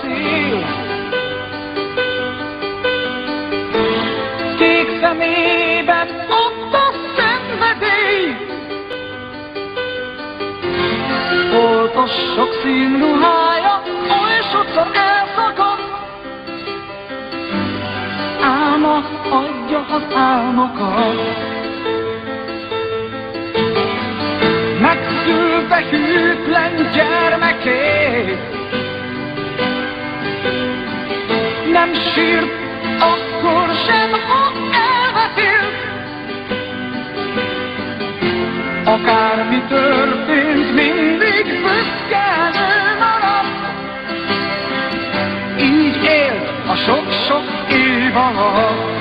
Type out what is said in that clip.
cél. Kék szemében ott a szenvedély, foltos sok színruhája oly sokszor elszakadt. Álma adja az álmokat, megszülte hűtlen gyermekét. Nem sírt akkor sem, ha elvetélt. Akármi történt, mindig büszkén maradt. Így élt a sok-sok év alatt.